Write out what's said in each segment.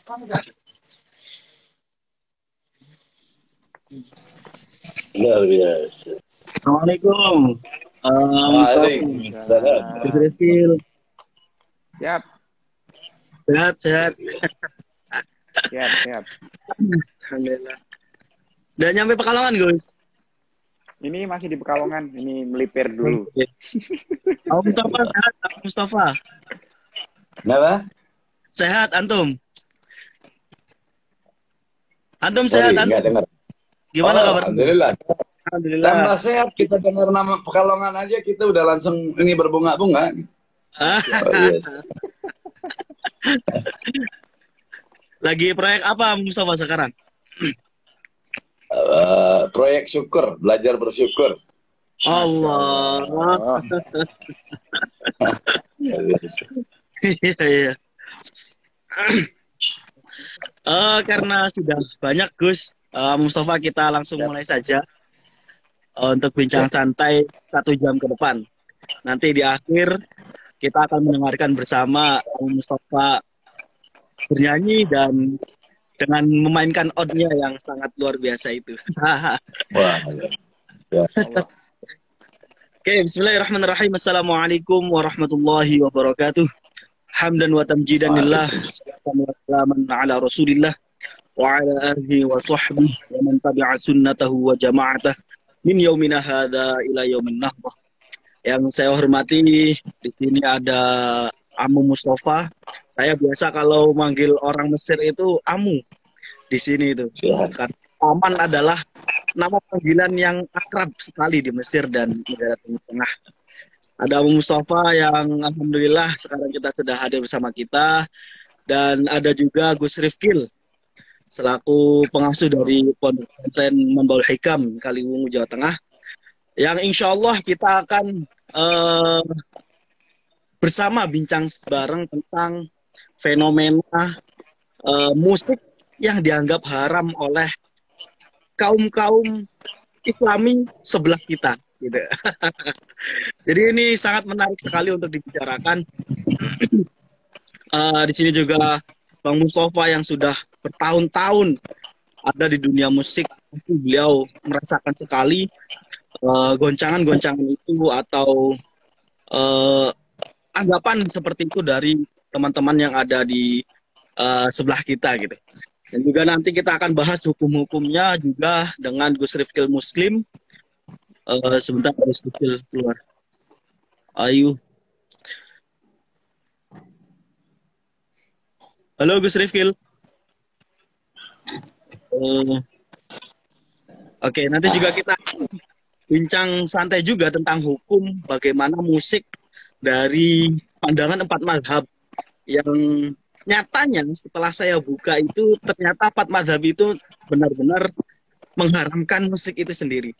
Luar biasa. Assalamualaikum. Waalaikumsalam. Gus Rizkil, Siap, sehat-sehat. siap, siap. Alhamdulillah. Udah nyampe Pekalongan, Gus? Ini masih di Pekalongan, ini melipir dulu. Om Mustafa sehat, Om Mustafa. Kenapa? Sehat, Antum? Antum Sorry, sehat, nggak Antum? dengar. Gimana kabar? Alhamdulillah. Alhamdulillah. Tambah sehat, kita dengar nama Pekalongan aja, kita udah langsung ini berbunga-bunga. Oh, yes. Lagi proyek apa, Om Mustafa, sekarang? Proyek syukur, belajar bersyukur. Allah. Oh, Iya, iya. Karena sudah banyak, Gus, Mustafa, kita langsung mulai saja untuk bincang santai 1 jam ke depan. Nanti di akhir kita akan mendengarkan bersama Mustafa bernyanyi dan dengan memainkan outnya yang sangat luar biasa itu. Wah, ya. Allah. Oke, bismillahirrahmanirrahim. Assalamualaikum warahmatullahi wabarakatuh. Hamdan wa tamjidan lillah, salatan wa salaman ala rasulillah wa ala alihi wa sahbihi wa man tabi'a sunnatahu wa jama'atah min yaumina hadza ila yaumin nahdah. Yang saya hormati di sini ada Amu Mustafa. Saya biasa kalau manggil orang Mesir itu Amu di sini itu. Karena Aman adalah nama panggilan yang akrab sekali di Mesir dan negara Timur Tengah. Ada Abu Mustafa yang alhamdulillah sekarang kita sudah hadir bersama kita. Dan ada juga Gus Rifkil selaku pengasuh dari Pondok Pesantren Manbaul Hikam Kaliwungu, Jawa Tengah. Yang insya Allah kita akan bersama bincang bareng tentang fenomena musik yang dianggap haram oleh kaum-kaum Islami sebelah kita, gitu. Jadi ini sangat menarik sekali untuk dibicarakan. Di sini juga Bang Mustafa yang sudah bertahun-tahun ada di dunia musik, pasti beliau merasakan sekali goncangan-goncangan itu atau anggapan seperti itu dari teman-teman yang ada di sebelah kita, gitu. Dan juga nanti kita akan bahas hukum-hukumnya juga dengan Gus Rifkil Muslim. Sebentar Gus Rifkil keluar. Ayo. Halo Gus Rifkil. Oke, nanti juga kita bincang santai juga tentang hukum bagaimana musik dari pandangan 4 mazhab yang nyatanya setelah saya buka itu ternyata 4 mazhab itu benar-benar mengharamkan musik itu sendiri.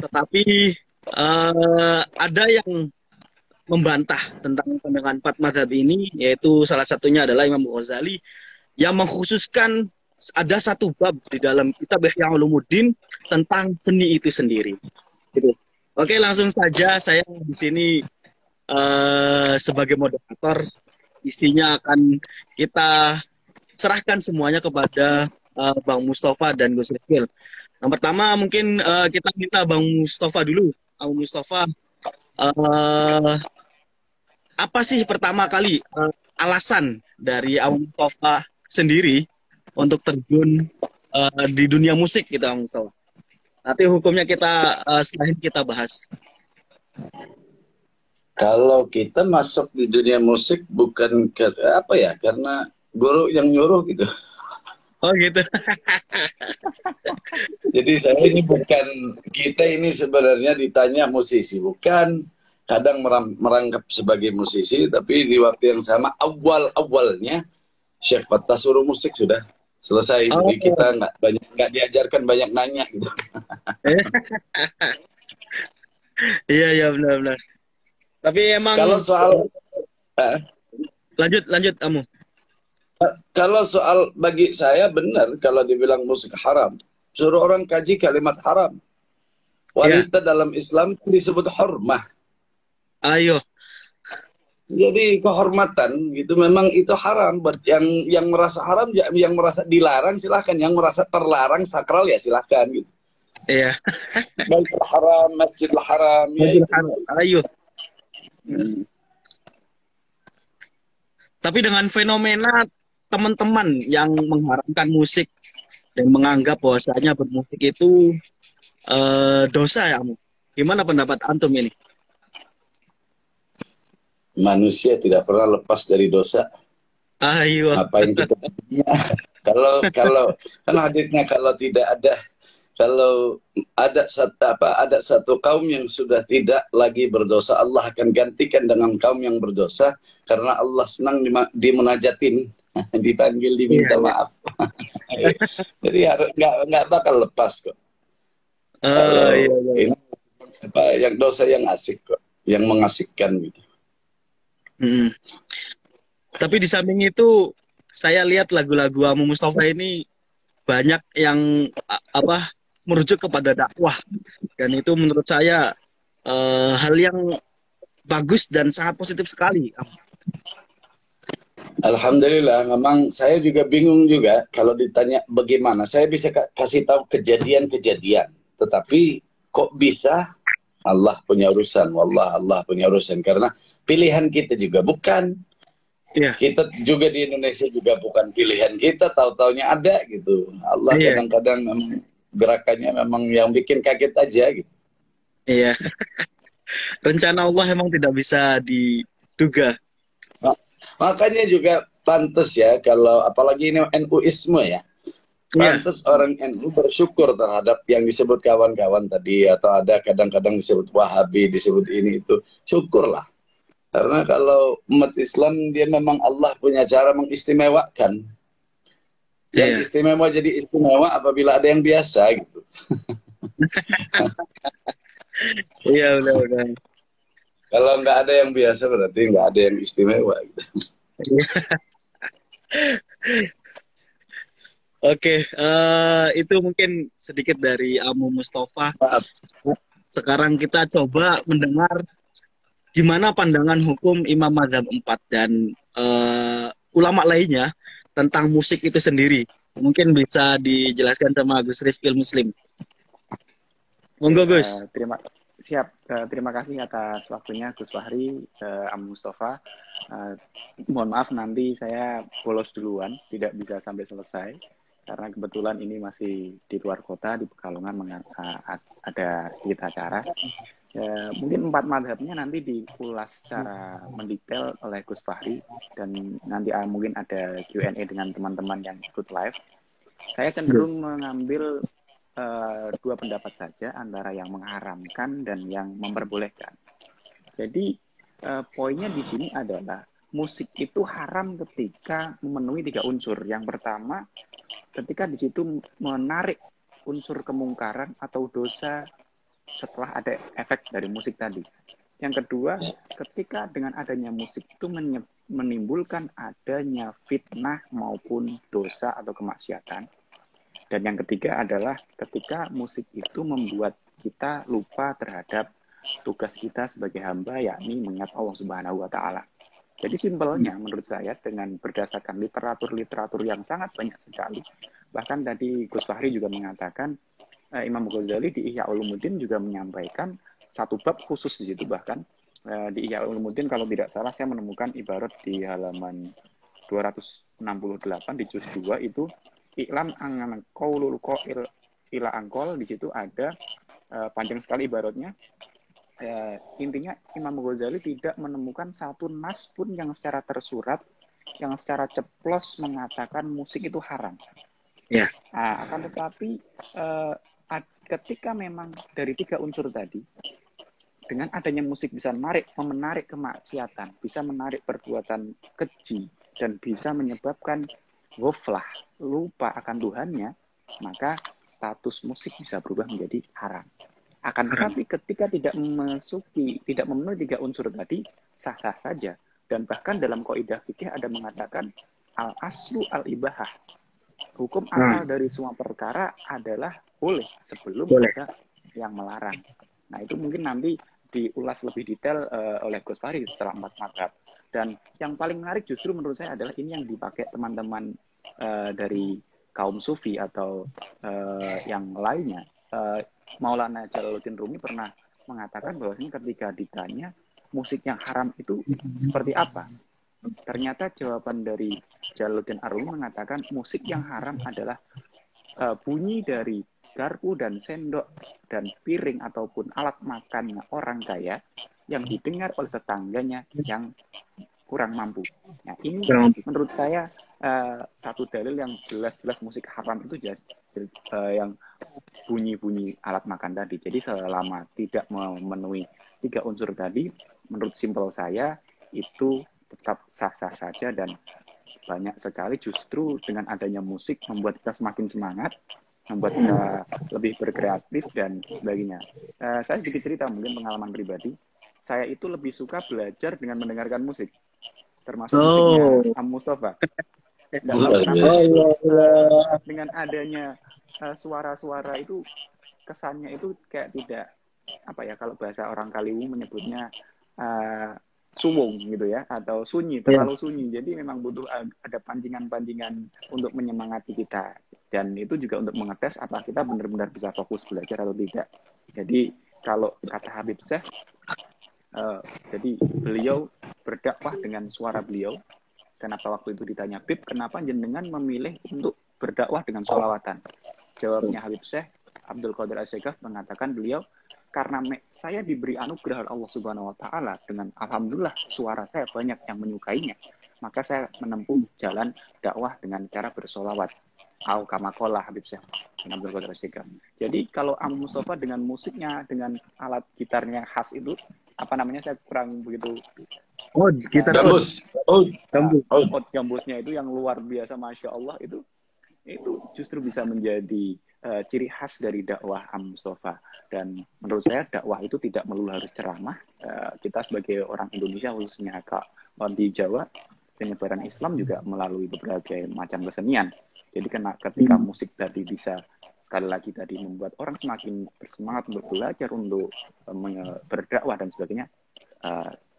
Tetapi ada yang membantah tentang pandangan 4 mazhab ini, yaitu salah satunya adalah Imam Ghazali yang mengkhususkan ada satu bab di dalam kitab Ihya Ulumuddin tentang seni itu sendiri. Gitu. Oke, langsung saja saya di sini sebagai moderator. Isinya akan kita serahkan semuanya kepada Bang Mustafa dan Gus Rifkil. Yang pertama mungkin kita minta Bang Mustafa dulu. Bang Mustafa, apa sih pertama kali alasan dari Bang Mustafa sendiri untuk terjun di dunia musik gitu, Bang Mustafa? Nanti hukumnya kita setelah ini kita bahas. Kalau kita masuk di dunia musik bukan apa ya, karena guru yang nyuruh gitu. Oh gitu. Jadi saya ini bukan, kita ini sebenarnya ditanya musisi, bukan. Kadang merangkap sebagai musisi, tapi di waktu yang sama awalnya Syekh Fattah suruh musik sudah selesai. Jadi kita nggak diajarkan banyak nanya gitu. Iya benar. Tapi emang kalau soal lanjut kamu. Kalau soal bagi saya benar kalau dibilang musik haram. Suruh orang kaji kalimat haram. Wanita dalam Islam disebut hurmah. Ayo. Jadi kehormatan gitu memang itu haram. Buat yang merasa haram, yang merasa dilarang silahkan, yang merasa terlarang sakral ya silahkan gitu. Iya. Baitul Haram, Masjidil Haram, ya Masjidil itu. Haram. Ayo. Hmm. Tapi dengan fenomena teman-teman yang mengharamkan musik dan menganggap bahwasanya bermusik itu dosa ya, Amu. Gimana pendapat antum ini? Manusia tidak pernah lepas dari dosa. Ayo. Ngapain kita kalau kalau kan hadisnya kalau ada satu kaum yang sudah tidak lagi berdosa, Allah akan gantikan dengan kaum yang berdosa karena Allah senang dimunajatin, dipanggil, Iya, diminta iya. maaf. Jadi nggak bakal lepas kok. Iya, Kalau iya. ini yang dosa yang asik kok, yang mengasikkan gitu. Mm. Tapi di samping itu saya lihat lagu-lagu Amu Mustafa ini banyak yang merujuk kepada dakwah, dan itu menurut saya hal yang bagus dan sangat positif sekali. Alhamdulillah, memang saya juga bingung juga kalau ditanya bagaimana. Saya bisa kasih tahu kejadian-kejadian, tetapi kok bisa Allah punya urusan, wallah Allah punya urusan. Karena pilihan kita juga bukan. Iya, Kita juga di Indonesia juga bukan pilihan kita, tahu-taunya ada gitu. Allah iya, kadang-kadang gerakannya memang yang bikin kaget aja gitu. iya. Rencana Allah emang tidak bisa diduga. Makanya juga pantas ya kalau apalagi ini NU-isme ya. Iya, Pantas orang NU bersyukur terhadap yang disebut kawan-kawan tadi, atau ada kadang-kadang disebut Wahabi, disebut ini itu. Syukurlah. Karena kalau umat Islam dia memang Allah punya cara mengistimewakan. Yang iya, istimewa jadi istimewa apabila ada yang biasa gitu. iya, udah, udah. Kalau nggak ada yang biasa berarti nggak ada yang istimewa gitu. Oke, itu mungkin sedikit dari Amu Mustafa. Maaf. Sekarang kita coba mendengar gimana pandangan hukum Imam Mazhab 4 dan ulama lainnya tentang musik itu sendiri. Mungkin bisa dijelaskan sama Gus Rifkil Muslim. Monggo, Gus. Terima kasih atas waktunya Gus Fahri, Amu Mustafa. Mohon maaf nanti saya bolos duluan, tidak bisa sampai selesai karena kebetulan ini masih di luar kota di Pekalongan ada sedikit acara. Mungkin 4 madhabnya nanti diulas secara mendetail oleh Gus Fahri dan nanti mungkin ada Q&A dengan teman-teman yang ikut live. Saya cenderung mengambil 2 pendapat saja antara yang mengharamkan dan yang memperbolehkan. Jadi poinnya di sini adalah musik itu haram ketika memenuhi 3 unsur. Yang pertama, ketika di situ menarik unsur kemungkaran atau dosa setelah ada efek dari musik tadi. Yang kedua, ketika dengan adanya musik itu menimbulkan adanya fitnah maupun dosa atau kemaksiatan. Dan yang ketiga adalah ketika musik itu membuat kita lupa terhadap tugas kita sebagai hamba, yakni mengingat Allah Subhanahu wa Ta'ala. Jadi simpelnya menurut saya dengan berdasarkan literatur yang sangat banyak sekali. Bahkan tadi Gus Fahri juga mengatakan, Imam Ghazali di Ihya Ulumuddin juga menyampaikan satu bab khusus di situ. Bahkan di Ihya Ulumuddin kalau tidak salah saya menemukan ibarat di halaman 268 di juz 2 itu iklan angan qaulul qail ila angkol, di situ ada panjang sekali ibaratnya. Intinya Imam Ghazali tidak menemukan satu nas pun yang secara tersurat, yang secara ceplos mengatakan musik itu haram. Ya. Akan tetapi ketika memang dari 3 unsur tadi, dengan adanya musik bisa menarik kemaksiatan, bisa menarik perbuatan keji, dan bisa menyebabkan ghaflah, lupa akan Tuhannya, maka status musik bisa berubah menjadi haram. Akan tetapi ketika tidak memenuhi 3 unsur tadi, sah-sah saja. Dan bahkan dalam kaidah fikih ada mengatakan al-aslu al-ibahah. Hukum asal dari semua perkara adalah boleh sebelum ada yang melarang. Nah itu mungkin nanti diulas lebih detail oleh Gus Fahri setelah 4 madhab. Dan yang paling menarik justru menurut saya adalah ini yang dipakai teman-teman dari kaum sufi atau yang lainnya. Maulana Jalaluddin Rumi pernah mengatakan bahwasanya ketika ditanya musik yang haram itu seperti apa, ternyata jawaban dari Jalaluddin Arumi mengatakan musik yang haram adalah bunyi dari garpu dan sendok dan piring ataupun alat makannya orang kaya yang didengar oleh tetangganya yang kurang mampu. Nah, ini menurut saya satu dalil yang jelas-jelas musik haram itu yang bunyi-bunyi alat makan tadi. Jadi selama tidak memenuhi 3 unsur tadi, menurut simpel saya itu tetap sah-sah saja, dan banyak sekali justru dengan adanya musik membuat kita semakin semangat, membuat kita lebih berkreatif dan sebagainya. Saya sedikit cerita mungkin pengalaman pribadi. Saya itu lebih suka belajar dengan mendengarkan musik, termasuk musiknya Am Mustafa. Dengan adanya suara-suara itu kesannya itu kayak tidak apa ya, kalau bahasa orang Kaliwung menyebutnya suwung gitu ya, atau sunyi, terlalu sunyi. Jadi memang butuh ada pancingan-pancingan untuk menyemangati kita, dan itu juga untuk mengetes apa kita benar-benar bisa fokus belajar atau tidak. Jadi kalau kata Habib Syekh, jadi beliau berdakwah dengan suara beliau. Kenapa waktu itu ditanya, Bib, kenapa jenengan memilih untuk berdakwah dengan sholawatan? Jawabnya Habib Syekh Abdul Qadir As-Segaf mengatakan beliau, karena saya diberi anugerah Allah Subhanahu wa taala dengan alhamdulillah suara saya banyak yang menyukainya, maka saya menempuh jalan dakwah dengan cara bersolawat. Au kama qala Habib Syekh Abdul Qadir As-Segaf. Jadi kalau Am Mustafa dengan musiknya, dengan alat gitarnya khas itu, apa namanya, saya kurang begitu. Gitar gambus. Gambusnya itu yang luar biasa, masya Allah, itu justru bisa menjadi ciri khas dari dakwah Am Mustafa. Dan menurut saya dakwah itu tidak melulu harus ceramah. Kita sebagai orang Indonesia, khususnya di Jawa, penyebaran Islam juga melalui berbagai macam kesenian. Jadi ketika musik tadi bisa sekali lagi tadi membuat orang semakin bersemangat untuk belajar, untuk berdakwah dan sebagainya,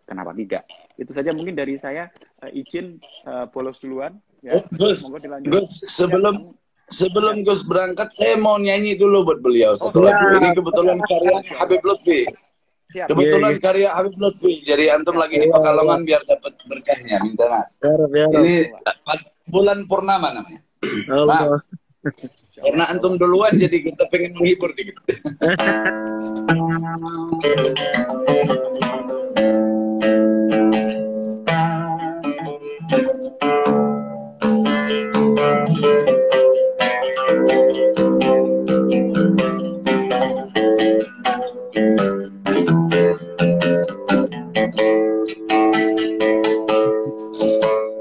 kenapa tidak? Itu saja mungkin dari saya. Izin bolos duluan. Ya. Gus, sebelum Gus berangkat, saya mau nyanyi dulu buat beliau. Ini kebetulan karya Habib Lutfi. Kebetulan karya Habib Lutfi. Jadi antum lagi di Pekalongan biar dapat berkahnya. Minta maaf. Ini bulan purnama namanya. Maaf. Karena antum duluan, jadi kita pengen menghibur dikit.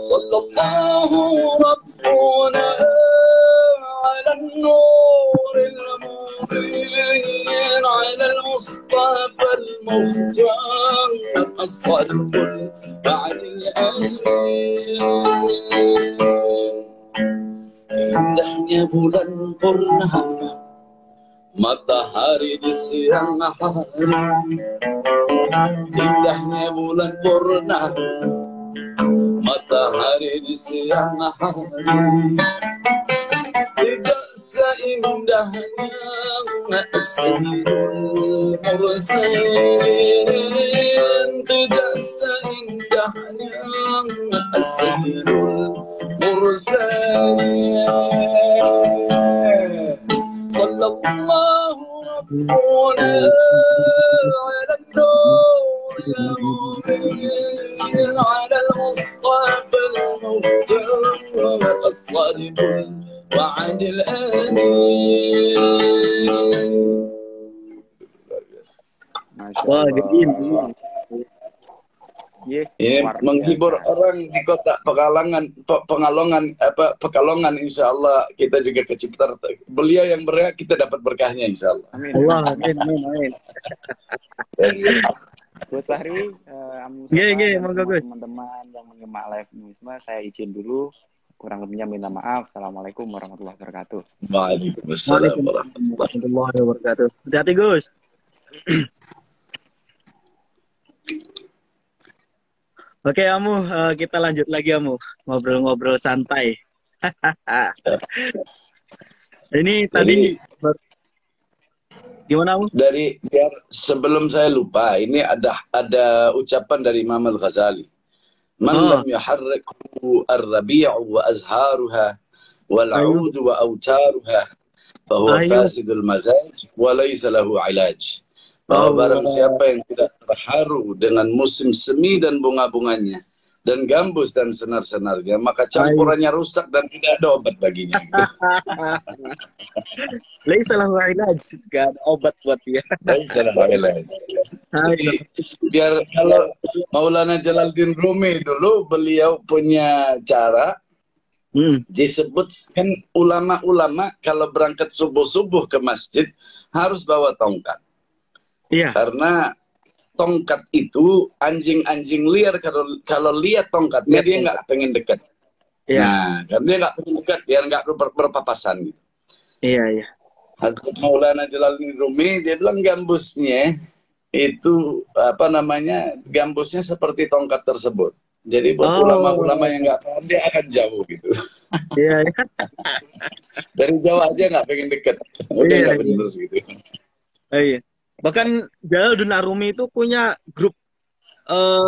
Sallallahu Rabbuna ala an-nur al-mubin ala al-Mustafa al-Mukhtar as-Sadiq ba'd al-amin. Indahnya bulan purnama, matahari di siang hari. Indahnya bulan purnama, matahari di siang hari. Tidak seindahnya Sayyidul Mursalin, tidak seindahnya Sayyidul Mursalin. Sallallahu Rabbuna ala an-nur al-mubin ala al-Mustafa al-Mukhtar as-Sadiq wa'ad al-amin. Wah, gede. Menghibur orang di kota Pekalongan, insya Allah kita juga kecipta. Beliau yang berhak, kita dapat berkahnya, insya Allah. Amin. Amin. Gus Fahri, teman-teman yang menyimak live Muisma, saya izin dulu. Kurang lebihnya minta maaf. Assalamualaikum warahmatullahi wabarakatuh. Waalaikumsalam warahmatullahi wabarakatuh. Hati-hati, Gus. Oke, Amu, kita lanjut lagi, Amu. Ngobrol-ngobrol santai. Ini tadi Jadi gimana, Amu? biar sebelum saya lupa, ini ada ucapan dari Imam Al-Ghazali. Man Oh, lam yuharriku ar-rabi'u wa azharuha wal ayo, 'udu wa awtaruha fahuwa ayo. fasidul mazaj wa laysa lahu ilaj. Bahwa barang Allah. siapa yang tidak terharu dengan musim semi dan bunga-bunganya dan gambus dan senar-senarnya, maka Ayo. campurannya rusak dan tidak ada obat baginya. Laisa lahu ilaj. Gak ada obat buat dia. Baik, salah ilaj. Ayo. Jadi biar kalau Maulana Jalaluddin Rumi dulu beliau punya cara Hmm, disebutkan ulama-ulama kalau berangkat subuh-subuh ke masjid harus bawa tongkat. iya. Karena tongkat itu anjing-anjing liar kalau lihat tongkatnya Lihat dia tongkat. nggak pengen dekat. Iya, Nah, karena dia nggak pengen dekat biar nggak berpapasan gitu. iya, iya. Hazrat Maulana Jalaluddin Rumi dia bilang gambusnya itu apa namanya gambusnya seperti tongkat tersebut. Jadi buat ulama-ulama Oh, yang nggak paham dia akan jauh gitu. iya, iya. Dari jauh aja nggak pengen deket. Udah Iya, nggak iya. bener gitu. Iya. Bahkan Jalaluddin Arumi itu punya grup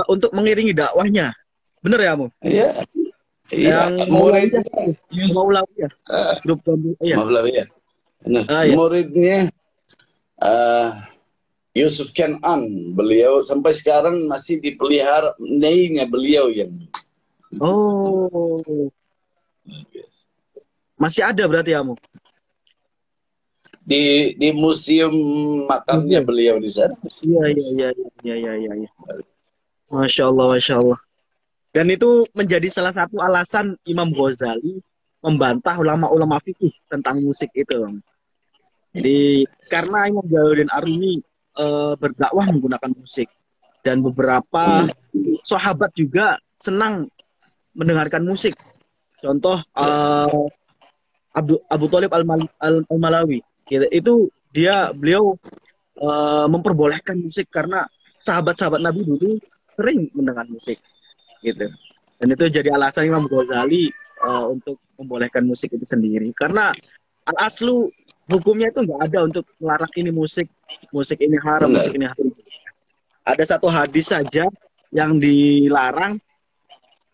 untuk mengiringi dakwahnya. Bener ya, Amu? Iya, iya. Yang Muridnya, Maulawiyah. Grup iya. maaf lah ya. Benar. Ah, iya. Muridnya eh, Yusuf Kenan, beliau sampai sekarang masih dipelihara neinya beliau yang Oh, masih ada berarti, Amu? di museum makamnya Museum. beliau di sana. Iya, iya, iya, iya, iya, iya, iya. Masya Allah, Masya Allah. Dan itu menjadi salah satu alasan Imam Ghazali membantah ulama-ulama fikih tentang musik itu, Bang. Jadi karena Imam Jalaluddin Arumi berdakwah menggunakan musik dan beberapa sahabat juga senang mendengarkan musik. Contoh Abu Thalib Al-Malawi, gitu. Itu beliau memperbolehkan musik karena sahabat-sahabat Nabi dulu sering mendengar musik, gitu. Dan itu jadi alasan Imam Ghazali untuk membolehkan musik itu sendiri. Karena al-aslu hukumnya itu nggak ada untuk melarang ini musik ini haram, Benar. musik ini haram. Ada satu hadis saja yang dilarang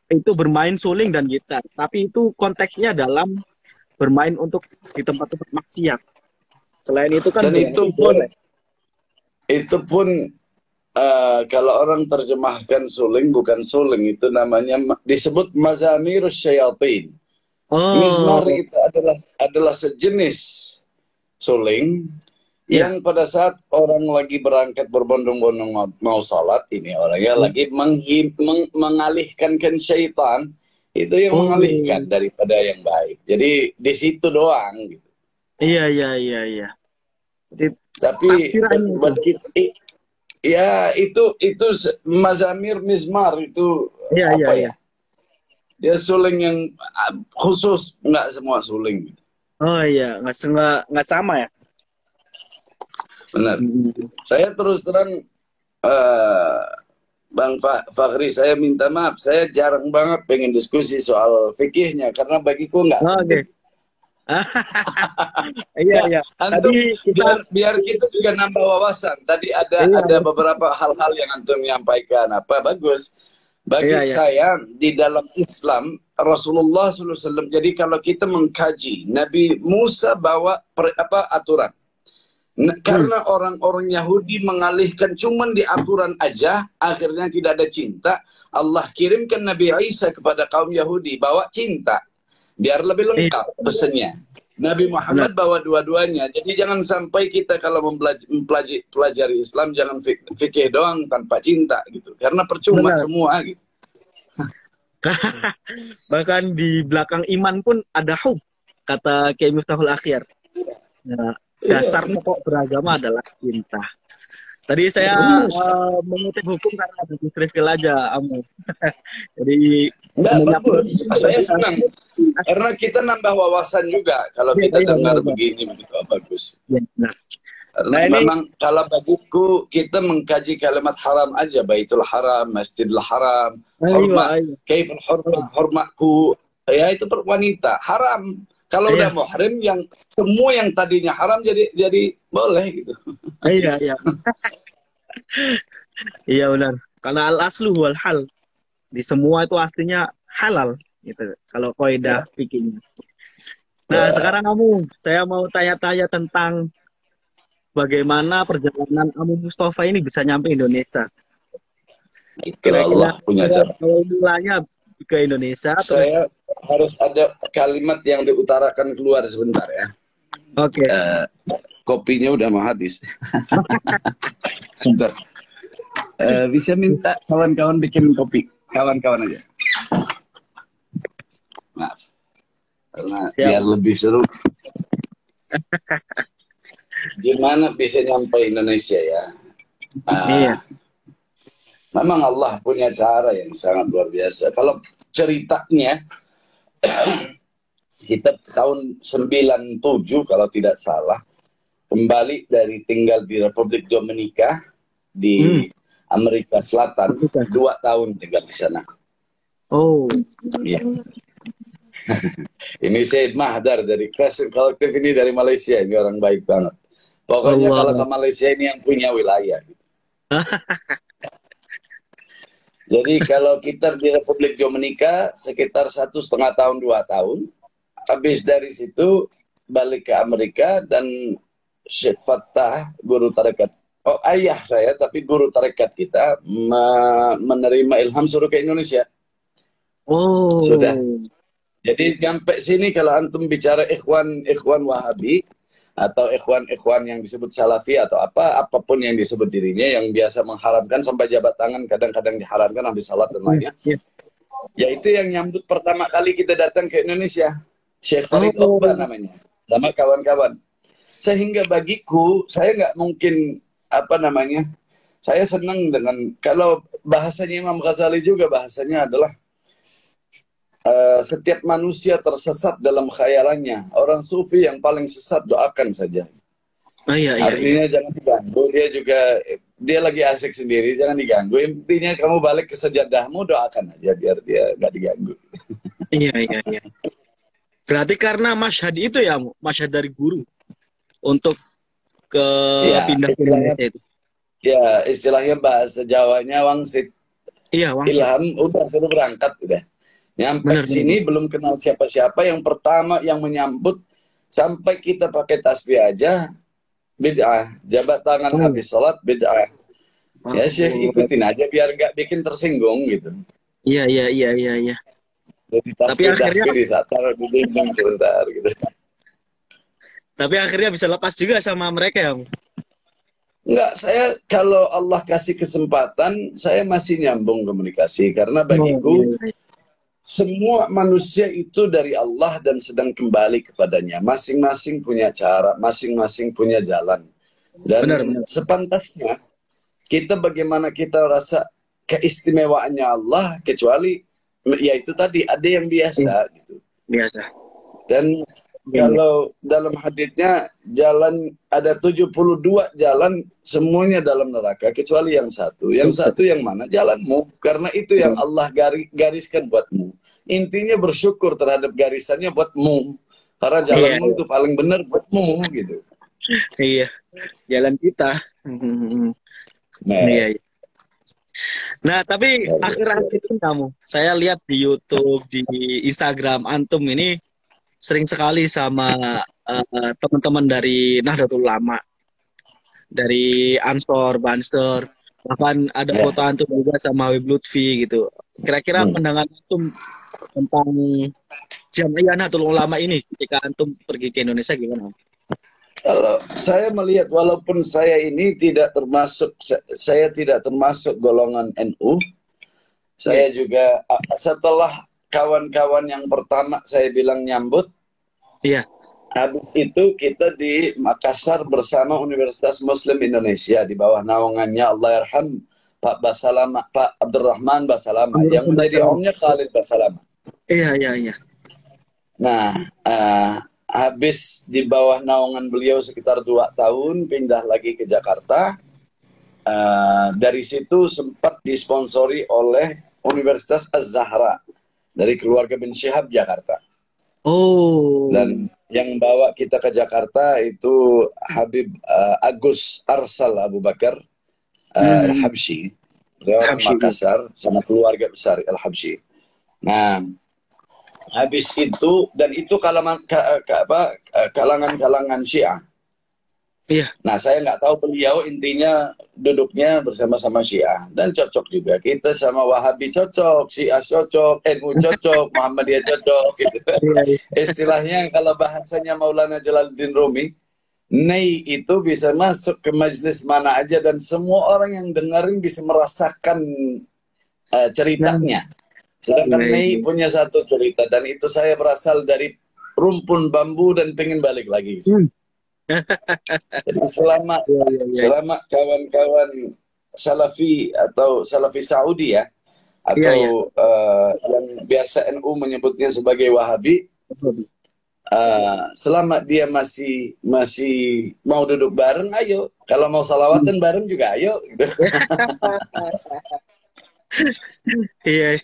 itu bermain suling dan gitar. Tapi itu konteksnya dalam bermain untuk di tempat-tempat maksiat. Selain itu kan Dan itu boleh. pun kalau orang terjemahkan suling bukan suling, itu namanya disebut mazamirus syayatin. Mizmar Oh, itu adalah sejenis suling iya. yang pada saat orang lagi berangkat berbondong-bondong mau sholat, ini orangnya lagi mengalihkan syaitan, itu yang Oh, mengalihkan daripada yang baik. Jadi di situ doang gitu. iya, iya, iya, iya. Tapi Takbirannya buat itu. kita, ya itu mazamir mizmar itu Iya, iya, apa iya. ya? Dia suling yang khusus, nggak semua suling. Oh iya, nggak sama ya. Benar. Mm. Saya terus terang, Bang Fakhri, saya minta maaf. Saya jarang banget pengen diskusi soal fikihnya karena bagiku nggak Oh, penting. oke. Iya, Ya, iya. antum Tadi kita biar kita juga nambah wawasan. Tadi ada iya, beberapa hal-hal yang antum menyampaikan. Apa bagus. Bagi iya, iya. saya di dalam Islam Rasulullah SAW. Jadi kalau kita mengkaji Nabi Musa bawa aturan. Karena orang-orang Yahudi mengalihkan cuman di aturan aja, akhirnya tidak ada cinta. Allah kirimkan Nabi Isa kepada kaum Yahudi bawa cinta, biar lebih lengkap pesannya. Nabi Muhammad bawa dua-duanya. Jadi jangan sampai kita kalau mempelajari Islam jangan fikih doang tanpa cinta gitu. Karena percuma Benar. semua gitu. Bahkan di belakang iman pun ada hub, kata Kiai Miftahul Akhyar. Nah, dasar pokok beragama adalah cinta. Tadi saya mengutip hukum karena ada Gus Rifkil aja, Amu. Jadi bagus. Saya senang karena kita nambah wawasan juga kalau kita dengar begini begitu bagus. Ya, nah. Karena Nah ini, memang kalau bagiku kita mengkaji kalimat haram aja, Baitul Haram, Masjidil Haram, ayo, hormat, ayo. kaiful hormat, hormatku, ya itu wanita haram. Kalau udah Iya, muhrim yang semua yang tadinya haram jadi boleh gitu. iya, iya. Iya benar. Karena al aslu wal hal. Di semua itu aslinya halal gitu. Kalau kaidah Ya. fikihnya. Nah, Ya, sekarang kamu, saya mau tanya-tanya tentang bagaimana perjalanan Amu Mustafa ini bisa nyampe Indonesia. itu Kira-kira Allah punya cara. awal mulanya ke Indonesia, terus Saya harus ada kalimat yang diutarakan keluar sebentar ya. oke. Eh, kopinya udah mau habis. Sebentar. Bisa minta kawan-kawan bikin kopi. Kawan-kawan aja. Maaf. Karena Siap. biar lebih seru. Gimana bisa nyampe Indonesia ya? Iya. Memang Allah punya cara yang sangat luar biasa. Kalau ceritanya, kita tahun 97 kalau tidak salah, kembali dari tinggal di Republik Dominika di Amerika Selatan, 2 tahun tinggal di sana. Oh, Ya. Ini Syed Mahdar dari Crescent Collective ini dari Malaysia, ini orang baik banget. Pokoknya kalau ke Allah. Malaysia ini yang punya wilayah. Jadi kalau kita di Republik Dominika sekitar 1,5 tahun 2 tahun, habis dari situ balik ke Amerika dan Syekh Fattah guru tarekat, oh ayah saya tapi guru tarekat kita menerima ilham suruh ke Indonesia. Oh. Sudah. Jadi sampai sini kalau antum bicara ikhwan Wahabi atau ikhwan yang disebut Salafi atau apapun yang disebut dirinya yang biasa mengharamkan sampai jabat tangan kadang-kadang diharamkan habis salat dan lainnya. Iya. Yaitu yang nyambut pertama kali kita datang ke Indonesia. Syekh Farid Oqbah namanya. Sama kawan-kawan. Sehingga bagiku saya nggak mungkin saya senang dengan kalau bahasanya Imam Ghazali juga bahasanya adalah setiap manusia tersesat dalam khayalannya. Orang sufi yang paling sesat doakan saja. Oh, iya, iya, Artinya jangan diganggu. Dia lagi asik sendiri, jangan diganggu. Intinya kamu balik ke sejadahmu, doakan aja biar dia nggak diganggu. iya, iya, iya. Berarti karena masyhad itu ya, masyhad dari guru untuk ke Ya, pindah ke Indonesia itu. ya istilahnya bahasa Jawanya wangsit. Iya, wangsit. Ilham udah suruh berangkat udah. Nyampe sini belum kenal siapa-siapa. Yang pertama yang menyambut sampai kita pakai tasbih aja bid'ah. Jabat tangan habis sholat bid'ah. Ya Syekh ikutin aja biar nggak bikin tersinggung gitu. Iya, iya, iya, iya, iya. Jadi tasbih di saat taruh di dinding sebentar gitu. Tapi akhirnya bisa lepas juga sama mereka ya. Enggak, saya kalau Allah kasih kesempatan, saya masih nyambung komunikasi karena bagiku semua manusia itu dari Allah dan sedang kembali kepadanya. Masing-masing punya cara, masing-masing punya jalan. Dan Benar. sepantasnya kita bagaimana kita rasa keistimewaannya Allah kecuali ya itu tadi ada yang biasa gitu. Biasa. Dan kalau dalam haditsnya jalan ada 72 jalan semuanya dalam neraka kecuali yang satu. Yang satu yang mana? Jalanmu. Karena itu yang Allah gariskan buatmu. Intinya bersyukur terhadap garisannya buatmu. Karena jalanmu itu paling benar buatmu gitu. Iya. Jalan kita. Iya. Nah, tapi akhir-akhir ini saya lihat di YouTube, di Instagram antum ini sering sekali sama teman-teman dari Nahdlatul Ulama, dari Ansor, Banser, bahkan ada foto antum juga sama Habib Lutfi gitu. Kira-kira pandangan antum tentang Jamiah Nahdlatul Ulama ini ketika antum pergi ke Indonesia gimana? Kalau saya melihat walaupun saya ini tidak termasuk golongan NU, saya juga setelah kawan-kawan yang pertama saya bilang nyambut. Iya. Habis itu kita di Makassar bersama Universitas Muslim Indonesia di bawah naungannya Allahyarham Pak Basalama, Pak Abdurrahman Basalama yang menjadi omnya Khalid Basalama. Iya. Nah, habis di bawah naungan beliau sekitar 2 tahun, pindah lagi ke Jakarta. Dari situ sempat disponsori oleh Universitas Az-Zahra dari keluarga bin Syihab Jakarta. Oh. Dan yang bawa kita ke Jakarta itu Habib Agus Arsal Abu Bakar Al-Habsyi. Beliau orang Makassar sama keluarga besar Al-Habsyi. Nah, habis itu, dan itu kalangan-kalangan Syiah. Iya. Nah, saya nggak tahu beliau intinya duduknya bersama-sama Syiah. Dan cocok juga. Kita sama Wahabi cocok, Syiah cocok, NU cocok, Muhammadiyah cocok. Gitu. Istilahnya kalau bahasanya Maulana Jalaluddin Rumi, Nei itu bisa masuk ke majelis mana aja dan semua orang yang dengerin bisa merasakan ceritanya. Sedangkan Nei punya satu cerita dan itu saya berasal dari rumpun bambu dan pengen balik lagi. Jadi selama kawan-kawan Salafi atau Salafi Saudi ya, atau yang biasa NU menyebutnya sebagai Wahabi, selama dia masih mau duduk bareng, ayo. Kalau mau salawatan bareng juga, ayo. Iya.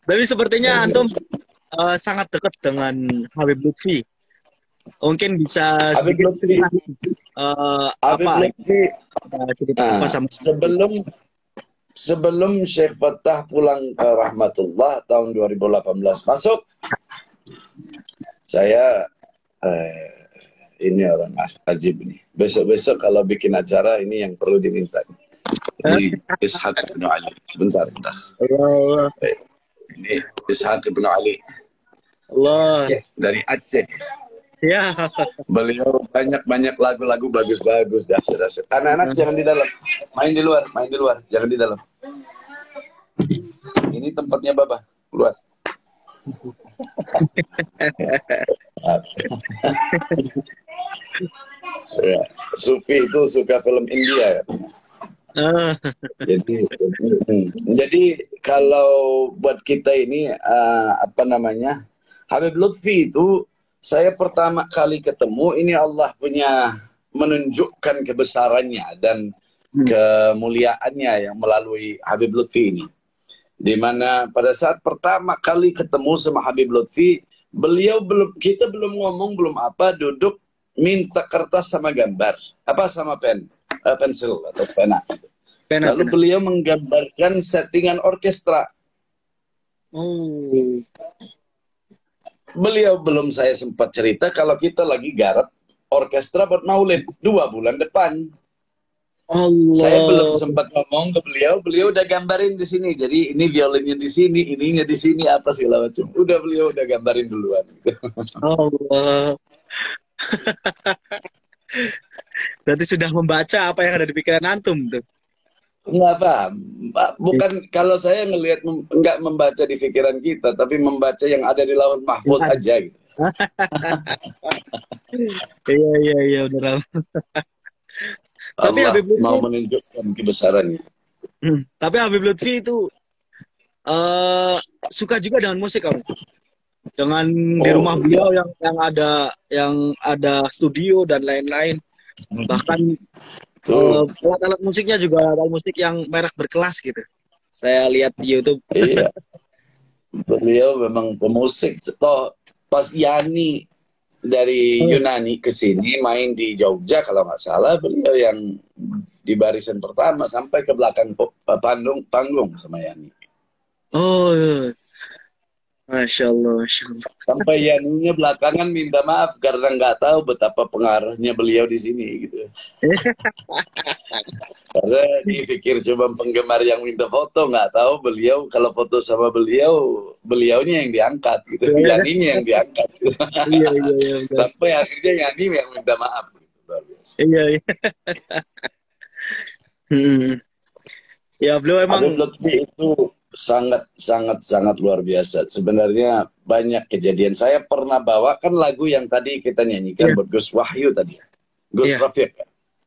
Tapi sepertinya antum sangat dekat dengan Habib Lutfi. Mungkin bisa Habib Lutfi, cerita apa sama sebelum Syekh Fattah pulang ke rahmatullah tahun 2018 masuk, saya ini orang ajib nih. Besok-besok kalau bikin acara ini yang perlu diminta. Ini Ishaq bin Ali. Sebentar. Ini Ishaq bin Ali. Allah. Dari Aceh. Ya. Beliau banyak lagu-lagu bagus-bagus, dahsyat. Anak-anak jangan di dalam, main di luar, jangan di dalam. Ini tempatnya Baba, keluar. Ya, Sufi itu suka film India. Jadi kalau buat kita ini Habib Lutfi itu saya pertama kali ketemu, ini Allah punya menunjukkan kebesarannya dan kemuliaannya yang melalui Habib Lutfi ini. Di mana pada saat pertama kali ketemu sama Habib Lutfi, kita belum ngomong, belum apa, duduk minta kertas sama gambar, sama pensil atau pena. Lalu beliau menggambarkan settingan orkestra. Beliau belum saya sempat cerita kalau kita lagi garap orkestra buat Maulid 2 bulan depan. Allah. Saya belum sempat ngomong ke beliau udah gambarin di sini. Jadi ini violinnya di sini, ininya di sini, apa segala macam. Beliau udah gambarin duluan. Allah. Berarti sudah membaca apa yang ada di pikiran antum tuh. Enggak paham. Bukan, kalau saya ngelihat enggak membaca di pikiran kita, tapi membaca yang ada di lauh mahfuz aja gitu. Iya benar. Tapi Allah Habib Lutfi mau menunjukkan kebesarannya. Tapi Habib Lutfi itu suka juga dengan musik kamu. Dengan di rumah beliau yang ada studio dan lain-lain. Bahkan alat-alat musiknya juga alat musik yang merek berkelas gitu. Saya lihat di YouTube. Iya. Beliau memang pemusik. Toh pas Yani dari Yunani ke sini main di Jogja kalau nggak salah, beliau yang di barisan pertama sampai ke belakang panggung sama Yani. Oh, Masya Allah. Sampai Yaninya belakangan minta maaf karena nggak tahu betapa pengaruhnya beliau di sini gitu. Karena dipikir cuma penggemar yang minta foto, nggak tahu beliau kalau foto sama beliaunya yang diangkat gitu, Yaninya yang diangkat. Gitu. Iya. Sampai akhirnya Yani yang minta maaf. Gitu. Luar biasa. Iya. Ya beliau emang. Habib Lutfi itu sangat luar biasa. Sebenarnya banyak kejadian. Saya pernah bawakan lagu yang tadi kita nyanyikan buat Gus Wahyu tadi. Gus Rafiq.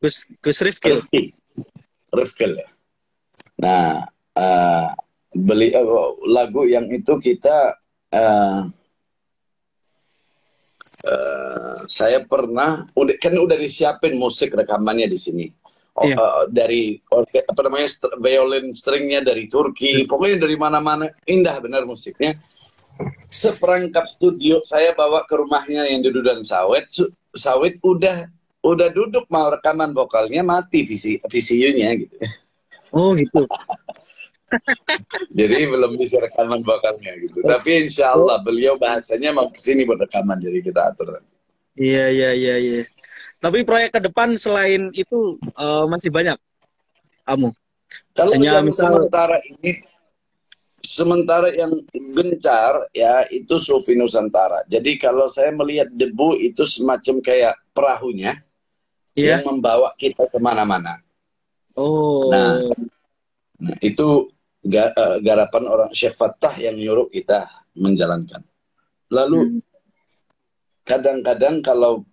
Gus Rifkil. Rifkil ya. Nah, lagu yang itu kita Saya pernah, udah disiapin musik rekamannya di sini. Iya. Dari apa namanya, violin stringnya dari Turki, pokoknya dari mana-mana, indah benar musiknya. Seperangkap studio saya bawa ke rumahnya yang di Dudan Sawit. Sawit udah duduk mau rekaman vokalnya, mati VCU-nya gitu. Oh gitu. Jadi belum bisa rekaman vokalnya gitu. Tapi insya Allah beliau bahasanya mau kesini buat rekaman, jadi kita atur. Iya, iya, iya, iya. Tapi proyek ke depan selain itu masih banyak, kamu. Kalau Maksudnya yang misal, sementara yang gencar ya itu Sufi Nusantara. Jadi kalau saya melihat debu itu semacam kayak perahunya iya. yang membawa kita kemana-mana. Oh, Nah, itu garapan orang Syekh Fattah yang nyuruh kita menjalankan. Lalu kadang-kadang kalau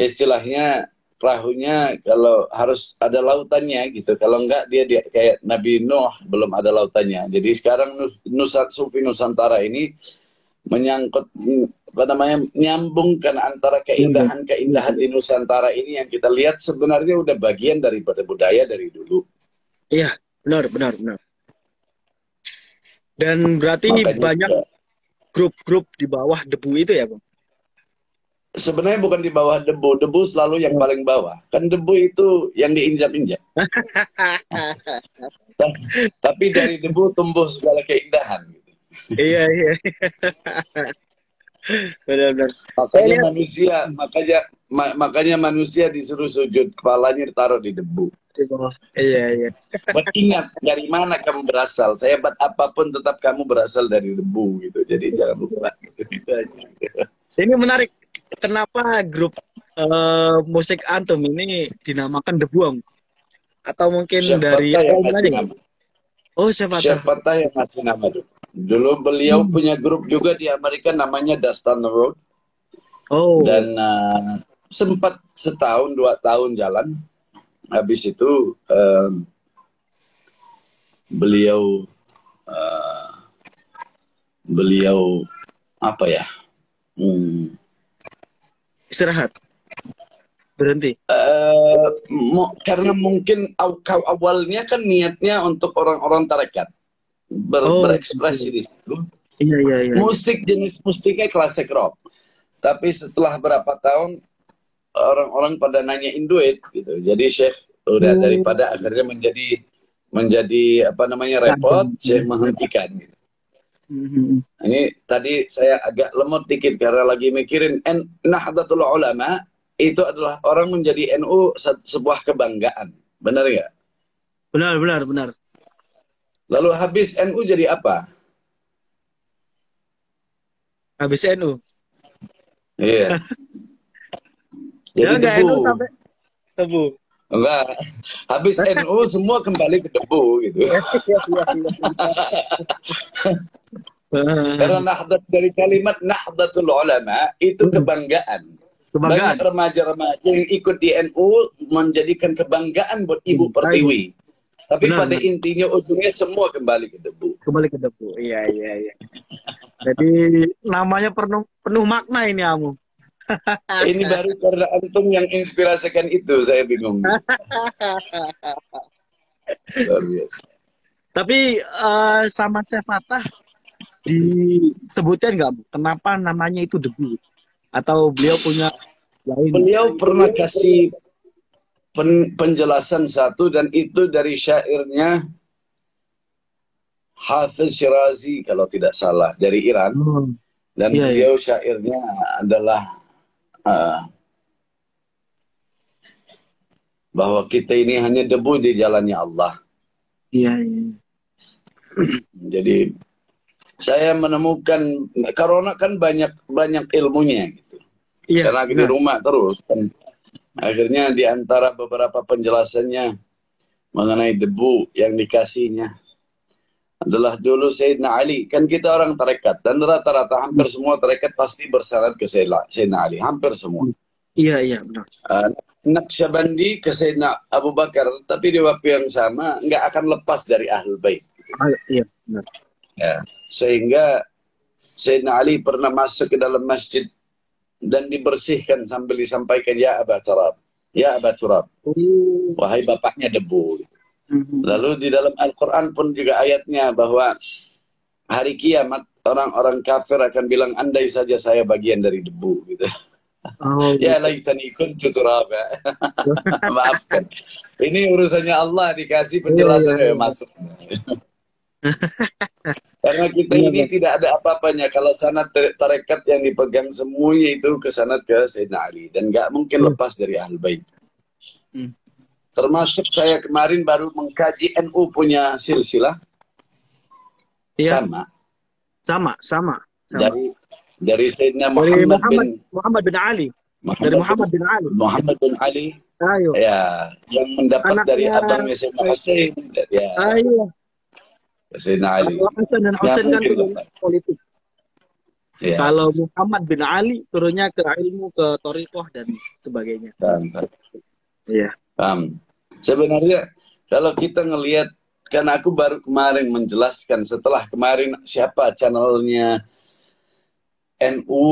istilahnya perahunya kalau harus ada lautannya gitu. Kalau enggak dia kayak Nabi Nuh belum ada lautannya. Jadi sekarang Sufi Nusantara ini menyangkut apa namanya, menyambungkan antara keindahan-keindahan di Nusantara ini yang kita lihat sebenarnya udah bagian daripada budaya dari dulu. iya, benar, benar, benar. Dan berarti Makanya banyak grup-grup di bawah debu itu ya, Bang? sebenarnya bukan di bawah debu, debu selalu yang paling bawah. Kan debu itu yang diinjak-injak. Tapi dari debu tumbuh segala keindahan. Gitu. Iya, iya. Benar-benar. Makanya manusia disuruh sujud, kepalanya ditaruh di debu. Di bawah. Iya, iya. Buat ingat dari mana kamu berasal. Sehebat apapun tetap kamu berasal dari debu gitu. Jadi jangan lupa. Itu aja. Ini menarik. Kenapa grup musik Antum ini dinamakan Debu, Om? Atau mungkin Syekh dari Fattah yang awalnya ngasih aja? nama. Oh, siapa Syekh tahu. Fattah yang ngasih nama dulu. Dulu beliau punya grup juga di Amerika namanya Dust on the Road. Oh. Dan sempat setahun 2 tahun jalan. Habis itu beliau apa ya? Istirahat. Berhenti. Karena mungkin awalnya kan niatnya untuk orang-orang tarekat berekspresi di situ. Iya, iya, iya. Musik jenis musiknya klasik rock. Tapi setelah berapa tahun orang-orang pada nanyain duit gitu. Jadi Syekh udah daripada akhirnya menjadi apa namanya repot, Syekh menghentikan gitu. Ini tadi saya agak lemot dikit karena lagi mikirin Nahdlatul Ulama itu adalah orang menjadi NU sebuah kebanggaan. Benar nggak? Benar, benar, benar. Lalu habis NU jadi apa? Habis NU. Iya. Jadi Jadi NU debu. sampai debu. Enggak. Habis NU semua kembali ke debu gitu. Karena dari kalimat Nahdlatul Ulama itu kebanggaan. Banyak remaja-remaja yang ikut di NU menjadikan kebanggaan buat Ibu Pertiwi. Tapi pada intinya ujungnya semua kembali ke debu. Kembali ke debu. Iya, iya, iya. Jadi namanya penuh makna ini, Amu. Ini baru karena antum yang inspirasikan itu, saya bingung. Luar biasa. Tapi sama Syekh Fattah disebutkan nggak, Bu? Kenapa namanya itu debu? Atau beliau punya lain? Beliau pernah kasih penjelasan satu, dan itu dari syairnya Hafiz Shirazi kalau tidak salah, dari Iran. Dan beliau syairnya adalah bahwa kita ini hanya debu di jalannya Allah. Iya, iya. Jadi saya menemukan karena kan banyak ilmunya gitu. Iya, karena di rumah terus kan. Akhirnya di antara beberapa penjelasannya mengenai debu yang dikasihnya adalah dulu Sayyidina Ali. Kan kita orang tarekat dan rata-rata hampir semua tarekat pasti bersyarat ke Sayyidina Ali, hampir semua. Iya, iya, benar. Naqsyabandi ke Sayyidina Abu Bakar, tapi di waktu yang sama nggak akan lepas dari Ahlul Bait. Gitu. Iya, benar. Ya, sehingga Sayyidina Ali pernah masuk ke dalam masjid dan dibersihkan sambil disampaikan ya Aba Turab. Ya Aba Turab. Wahai bapaknya debu. Lalu di dalam Al-Quran pun juga ayatnya bahwa hari kiamat orang-orang kafir akan bilang andai saja saya bagian dari debu gitu. Oh, Ya laitani kuntu turaba. Maafkan. Ini urusannya Allah, dikasih penjelasan masuk. Karena kita ini tidak ada apa-apanya kalau sanad tarekat yang dipegang semuanya itu ke sanad ke Sayyidina Ali dan nggak mungkin lepas dari Ahlul Bait. Termasuk saya kemarin baru mengkaji NU punya silsilah. Sama. Dari Sayyidina Muhammad bin Ali. Muhammad bin Ali. Ayo. Ya, yang mendapat Anaknya dari abangnya Sayyidina Husain. Ya. Ayo. Sayyidina Ali. Hasan dan Husain kan turunnya politik. Ya. Kalau Muhammad bin Ali turunnya ke ilmu, ke thariqah dan sebagainya. Iya. Sebenarnya kalau kita ngelihat, kan aku baru kemarin menjelaskan setelah kemarin siapa channelnya NU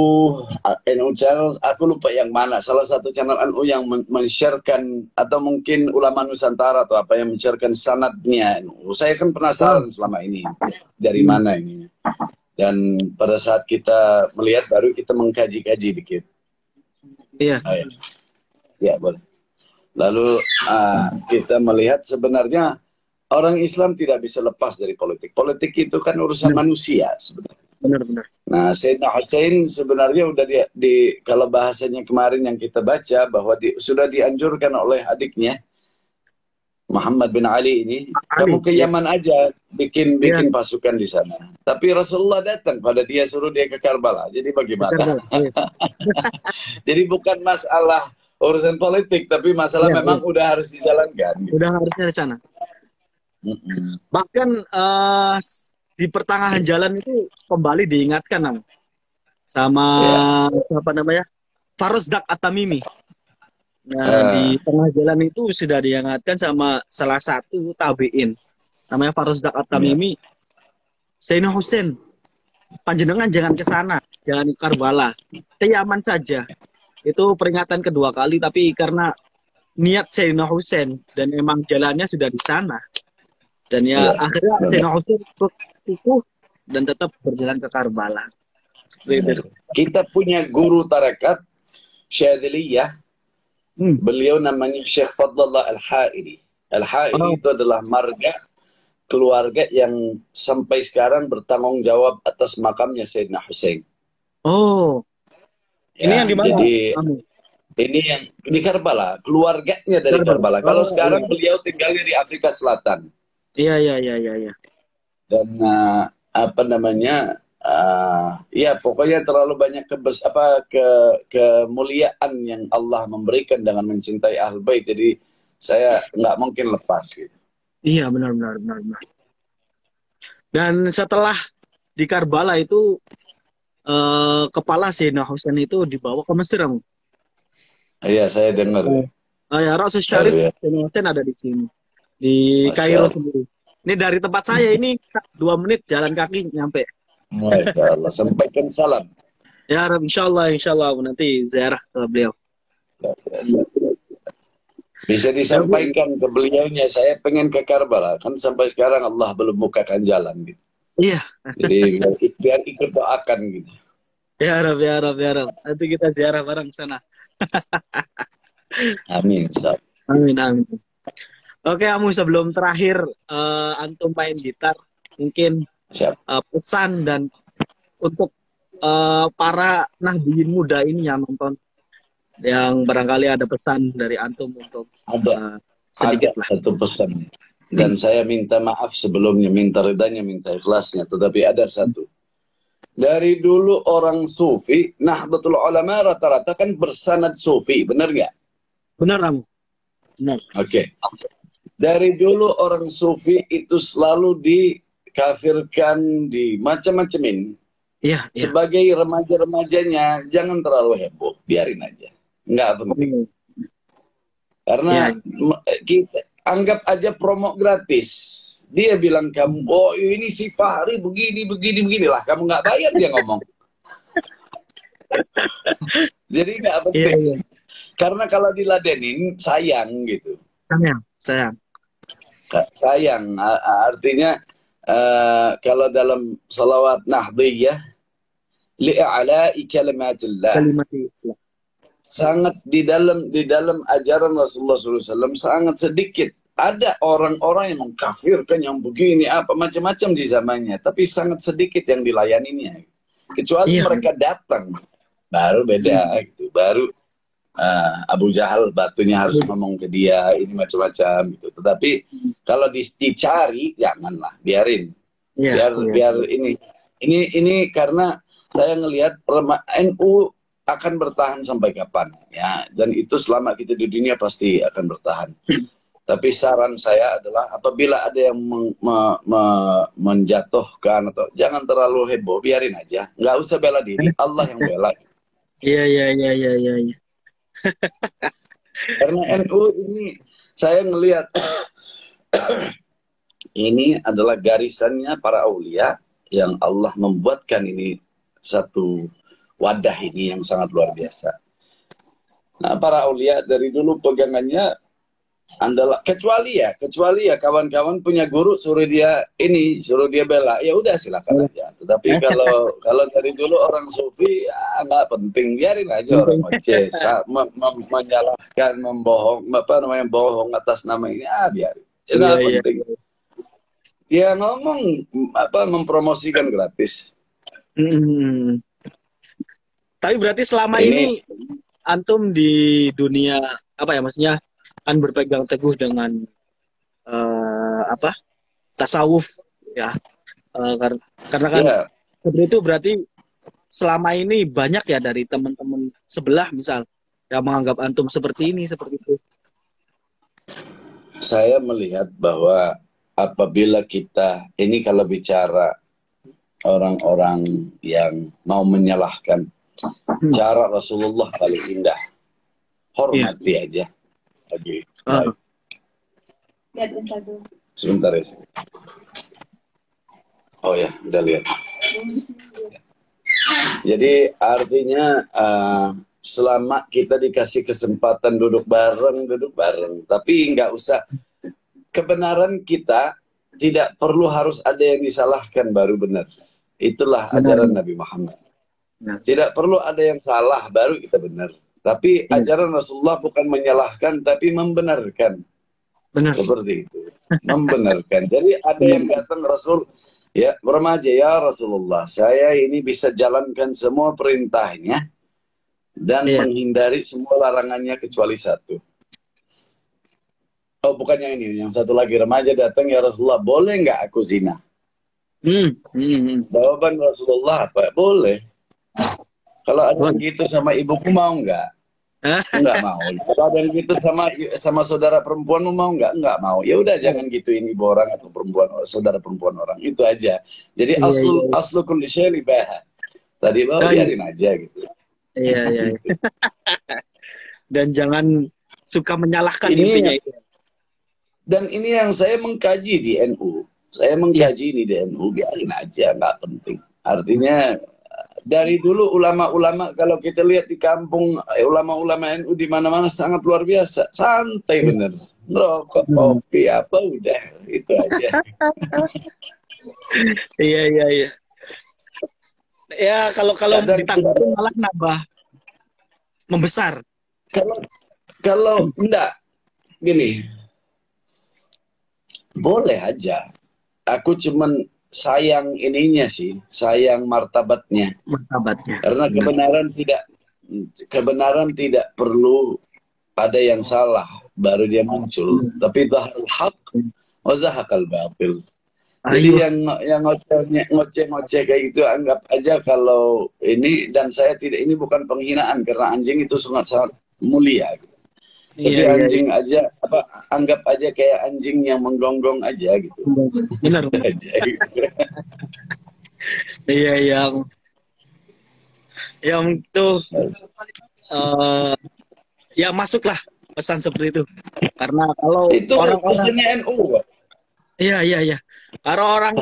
channel, aku lupa yang mana, salah satu channel NU yang men-sharekan atau mungkin ulama Nusantara atau apa yang men-sharekan sanadnya NU. Saya kan penasaran selama ini dari mana ini. Dan pada saat kita melihat baru kita mengkaji-kaji dikit. Iya. Ya, boleh. Lalu kita melihat sebenarnya orang Islam tidak bisa lepas dari politik. Politik itu kan urusan manusia sebenarnya. Benar. Nah, Sayyidina Husain sebenarnya udah kalau bahasanya kemarin yang kita baca bahwa sudah dianjurkan oleh adiknya Muhammad bin Ali ini, kamu ke Yaman aja bikin pasukan di sana. Tapi Rasulullah datang pada dia, suruh dia ke Karbala. Jadi bagaimana? Jadi bukan masalah urusan politik, tapi masalah memang udah harus dijalankan. Gitu. Udah harusnya di sana. Bahkan di pertengahan jalan itu kembali diingatkan sama siapa namanya, Farozdak At-Tamimi. Nah, di tengah jalan itu sudah diingatkan sama salah satu tabiin namanya Farozdak At-Tamimi. Sayyidina Husain, panjenengan jangan ke sana, jangan ke Karbala, ke Yaman saja. Itu peringatan kedua kali, tapi karena niat Sayyidina Husain dan emang jalannya sudah di sana. Dan akhirnya Sayyidina Husain kukuh dan tetap berjalan ke Karbala. Kita punya guru tarekat Syadziliyah. Beliau namanya Syekh Fadlallah Al-Ha'ili. Al-Ha'ili itu adalah marga keluarga yang sampai sekarang bertanggung jawab atas makamnya Sayyidina Husain. Oh. Ini yang di mana? Jadi ini yang di Karbala, keluarganya dari Karbala. Kalau sekarang beliau tinggalnya di Afrika Selatan. Iya. Dan apa namanya? Ya pokoknya terlalu banyak kemuliaan yang Allah memberikan dengan mencintai Ahlul Bait. Jadi saya nggak mungkin lepas gitu. Iya, benar. Dan setelah di Karbala itu kepala Sayyidina Husain itu dibawa ke Mesir, Om. Iya, saya dengar. Ya, Rasul Syarif Sayyidina Husain ada di sini. Di Kairo sendiri. Ini dari tempat saya ini 2 menit jalan kaki nyampe. Masya Allah, sampaikan salam. Ya, insya Allah nanti ziarah ke beliau. Bisa disampaikan ke beliaunya, saya pengen ke Karbala. Kan sampai sekarang Allah belum bukakan jalan gitu. Iya. Jadi biar ikut doakan gitu. Ya Rab. Nanti kita ziarah bareng sana. Amin. Amin. Oke, Amu, sebelum terakhir antum main gitar, mungkin pesan dan untuk para nahdiyin muda ini yang nonton, yang barangkali ada pesan dari antum untuk sedikit lah. Satu pesan. Dan saya minta maaf sebelumnya, minta ridanya, minta ikhlasnya. Tetapi ada satu. Dari dulu orang sufi, Nahdlatul Ulama rata-rata kan bersanad sufi, benar nggak? Benar, Amu. Benar. Oke. Dari dulu orang sufi itu selalu dikafirkan, di macam-macamin. Iya. Sebagai remaja-remajanya, jangan terlalu heboh, biarin aja. Nggak penting. Karena kita anggap aja promo gratis. Dia bilang kamu, oh ini si Fahri beginilah. Kamu nggak bayar dia ngomong. Jadi nggak Iya, penting. iya. Karena kalau diladenin sayang gitu. Sayang, sayang. Sayang artinya kalau dalam salawat nahdiyah li'a'la'i kalimatillah, Kalimat itu. sangat di dalam ajaran Rasulullah SAW sangat sedikit ada orang-orang yang mengkafirkan yang begini apa macam-macam di zamannya, tapi sangat sedikit yang dilayaninya. Kecuali Iya. mereka datang, baru beda gitu. Baru Abu Jahal batunya harus ngomong ke dia ini macam-macam gitu. Tetapi kalau dicari janganlah, biarin. Iya, Biar ini karena saya ngelihat NU akan bertahan sampai kapan ya, dan itu selama kita di dunia pasti akan bertahan. Tapi saran saya adalah apabila ada yang menjatuhkan atau jangan terlalu heboh, biarin aja, nggak usah bela diri, Allah yang bela. Iya, iya, iya, iya, iya, iya. Karena NU ini saya ngelihat ini adalah garisannya para aulia yang Allah membuatkan ini satu wadah ini yang sangat luar biasa. Nah, para aulia dari dulu pegangannya adalah kecuali ya kawan-kawan punya guru suruh dia bela, ya udah silakan aja. Tetapi kalau dari dulu orang sufi ya nggak penting, biarin aja orang ngoceh, menyalahkan, bohong atas nama ini, biarin. Ya nggak penting. Dia ngomong mempromosikan gratis. Tapi berarti selama ini antum di dunia maksudnya kan berpegang teguh dengan tasawuf ya, karena kan seperti itu, berarti selama ini banyak ya dari teman-teman sebelah misal yang menganggap antum seperti ini seperti itu. Saya melihat bahwa apabila kita ini kalau bicara orang-orang yang mau menyalahkan cara Rasulullah paling indah, hormati aja. Lagi. Sebentar ya. Oh ya, udah lihat. Jadi artinya selama kita dikasih kesempatan duduk bareng, tapi nggak usah, kebenaran kita tidak perlu harus ada yang disalahkan baru benar. Itulah ajaran Nabi Muhammad. Tidak perlu ada yang salah baru kita benar. Tapi ajaran Rasulullah bukan menyalahkan, tapi membenarkan. Benar. Seperti itu. Membenarkan. Jadi ada yang datang Rasul, ya remaja, ya Rasulullah, saya ini bisa jalankan semua perintahnya dan menghindari semua larangannya kecuali satu. Oh, bukan yang ini. Yang satu lagi, remaja datang, ya Rasulullah, boleh nggak aku zina? Jawaban Rasulullah apa? Boleh. Kalau ada yang gitu sama ibuku mau nggak? Nggak mau. Kalau ada yang gitu sama saudara perempuan mau nggak? Nggak mau. Ya udah, jangan gituin ibu orang atau saudara perempuan orang. Itu aja. Jadi aslu kulli syai'in ibaha. Tadi biarin aja gitu. Iya. Dan jangan suka menyalahkan intinya itu. Dan ini yang saya mengkaji di NU. Saya mengkaji ini di NU, biarin aja, nggak penting. Artinya dari dulu ulama-ulama, kalau kita lihat di kampung, ulama-ulama NU di mana-mana sangat luar biasa, santai bener, ngerokok, kopi apa udah, itu aja. Iya. Ya kalau ditanggapi malah nambah membesar. Kalau enggak gini, boleh aja. Aku cuman sayang ininya sih, sayang martabatnya. Karena kebenaran tidak perlu ada yang salah baru dia muncul, tapi zaharul haq wa zahaqal batil. Jadi yang ngoceh-ngoceh kayak gitu anggap aja kalau ini, dan saya tidak, ini bukan penghinaan karena anjing itu sangat mulia. Tapi anjing aja anggap aja kayak anjing yang menggonggong aja gitu. Benar. Aja, gitu. Iya. Yang itu ya masuklah pesan seperti itu. Karena kalau itu orang-orang NU. Iya. Karena orang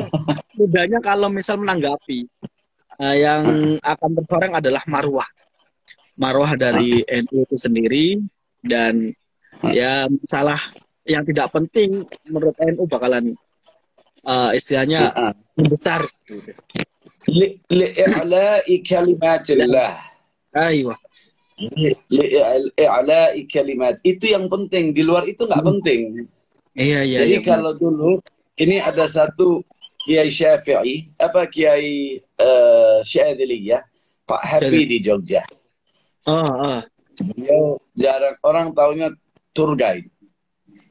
mudanya kalau misal menanggapi yang akan tercoreng adalah marwah. marwah dari NU itu sendiri, dan ya masalah yang tidak penting menurut NU bakalan istilahnya besar gitu. Li'a'la'i kalimatillah. Ayo. Li'a'la'i kalimat. Itu yang penting, di luar itu nggak penting. Iya, iya. Jadi iya, kalau dulu ini ada satu Kiai Syafi'i, Kiai Syadziliyah, Pak Happy di Jogja. Beliau jarang orang taunya tour guide.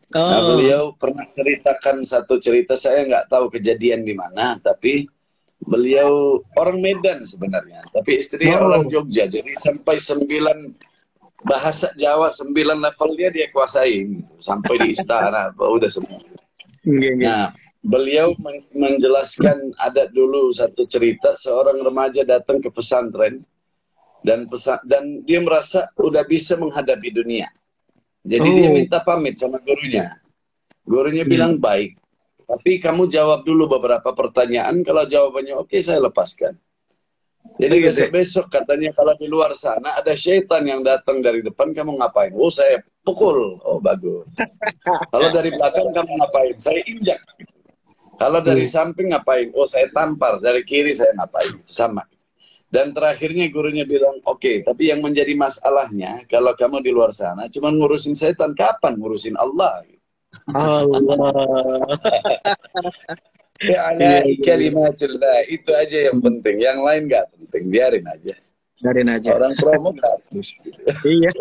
Nah, beliau pernah ceritakan satu cerita, saya nggak tahu kejadian di mana, tapi beliau orang Medan sebenarnya, tapi istrinya orang Jogja, jadi sampai 9 bahasa Jawa, 9 levelnya dia kuasain, sampai di istana, udah semua. Nah, beliau menjelaskan ada dulu satu cerita, seorang remaja datang ke pesantren, dan dia merasa udah bisa menghadapi dunia. Jadi dia minta pamit sama gurunya. Gurunya bilang, baik, tapi kamu jawab dulu beberapa pertanyaan. Kalau jawabannya oke, saya lepaskan. Jadi besok-besok katanya kalau di luar sana ada syaitan yang datang dari depan, kamu ngapain? Oh, saya pukul. Oh, bagus. Kalau dari belakang kamu ngapain? Saya injak. Kalau dari samping ngapain? Oh, saya tampar. Dari kiri saya ngapain? Sama. Dan terakhirnya gurunya bilang, oke, tapi yang menjadi masalahnya, kalau kamu di luar sana, cuma ngurusin setan, kapan ngurusin Allah? Allah. Ya, kalimatullah, itu aja yang penting. Yang lain nggak penting, biarin aja. Biarin aja. Orang promo gratis. Iya.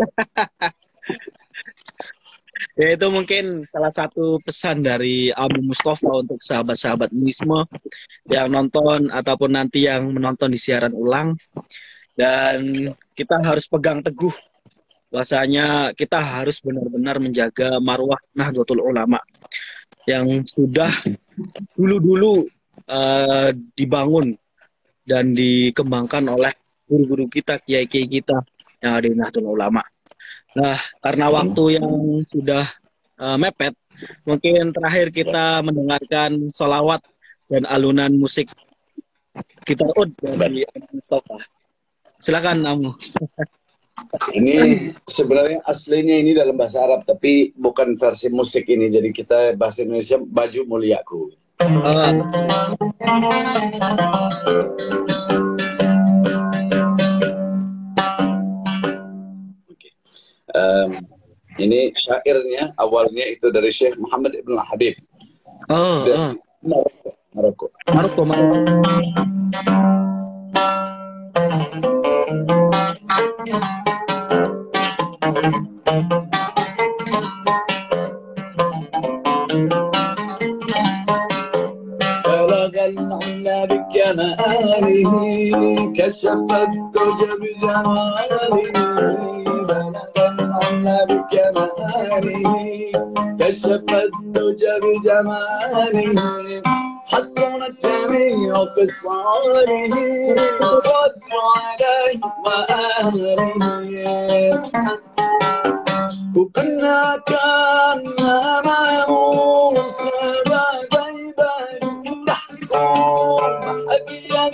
Ya, itu mungkin salah satu pesan dari Abu Mustafa untuk sahabat-sahabat Muisme yang nonton ataupun nanti yang menonton di siaran ulang. Dan kita harus pegang teguh bahwasanya kita harus benar-benar menjaga marwah Nahdlatul Ulama yang sudah dulu-dulu dibangun dan dikembangkan oleh guru-guru kita, kiai-kiai kita yang ada di Nahdlatul Ulama. Nah, karena waktu yang sudah mepet, mungkin terakhir kita mendengarkan sholawat dan alunan musik gitar oud dari Mustafa. Silakan, Amu. Ini sebenarnya aslinya ini dalam bahasa Arab, tapi bukan versi musik ini. Jadi kita bahasa Indonesia, Baju Muliaku. Ini syairnya awalnya itu dari Syekh Muhammad Ibn Habib. Maroko. بكماله كشف الدجى بجماله بلغنا بكماله كشف الدجى بجماله حصنت جميع خصاله صدوا عليه وأهله وكنا كان أمامه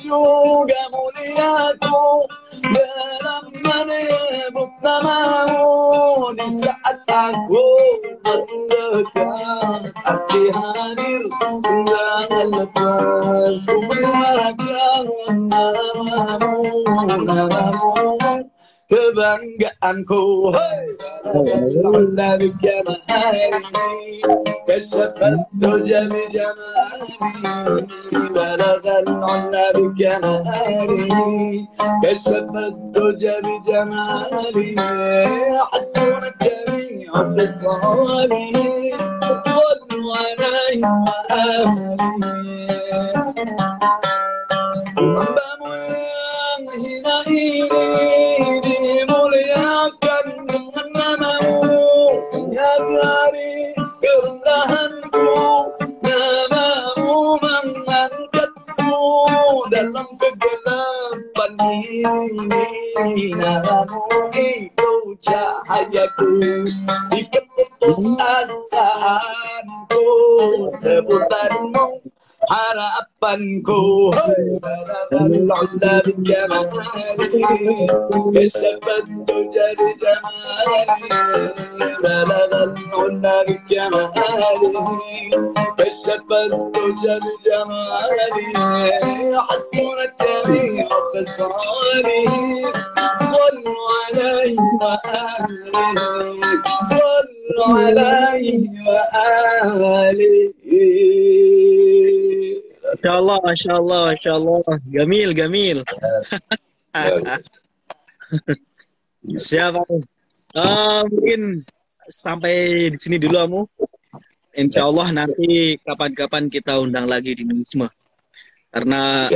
juga muliaku dalam menyebut namamu di saat aku mendekat hati hadir sedang lepas ku menyuarakan namamu kebanggaanku dari jamali كشفت جمالي بلغ العلا بكمالي كشفت بجمالي حسنت جميع خصالي صلوا عليه dalam kegelapan ini namamu itu cahayaku di keputus asaanku sebutanmu harapanku Allah jamali kesafat jadi jamali balagal Allah jamali kesafat jadi jamali hasunat jami khasani صلوا عليه وآله صلوا عليه وآله Masya Allah, Masya Allah, Masya Allah. Gamil, gamil. Siap, Amu. Mungkin sampai di sini dulu, Amu. Insya Allah nanti kapan-kapan kita undang lagi di Nuisme. Karena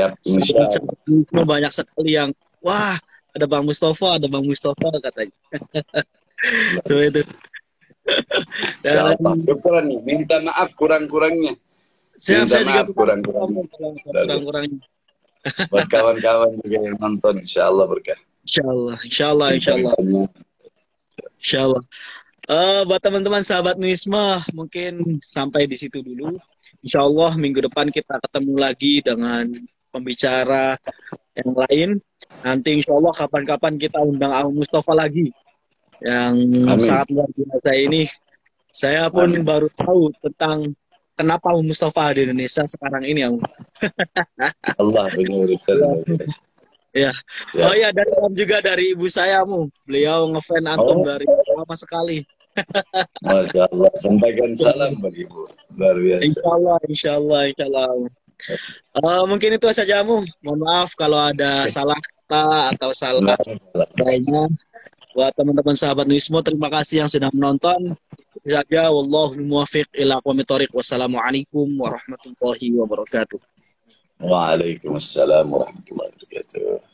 Nuisme banyak sekali yang, wah, ada Bang Mustafa katanya. So itu. Dan minta maaf kurang-kurangnya. Siap, saya juga kurang-kurangnya. Buat kawan-kawan juga yang nonton, insya Allah berkah. Insya Allah. Buat teman-teman sahabat Nuisme, mungkin sampai di situ dulu. Insya Allah minggu depan kita ketemu lagi dengan pembicara yang lain. Nanti insya Allah kapan-kapan kita undang Amu Mustafa lagi. Yang sangat luar biasa ini. Saya pun baru tahu tentang kenapa Amu Mustafa di Indonesia sekarang ini, Amu. Allah ya. Oh ya, dan salam juga dari ibu saya, Amu. Beliau ngefan antum dari lama sekali. Masya Allah, sampaikan salam bagi ibu. Luar biasa. Insya Allah. Mungkin itu saja, Amu. Mohon maaf kalau ada salah kata atau salah lainnya. Buat teman-teman sahabat Nuisme, terima kasih yang sudah menonton. Saja, wallahu muwaffiq ila aqwamit thoriq. Wassalamualaikum warahmatullahi wabarakatuh. Waalaikumsalam warahmatullahi wabarakatuh.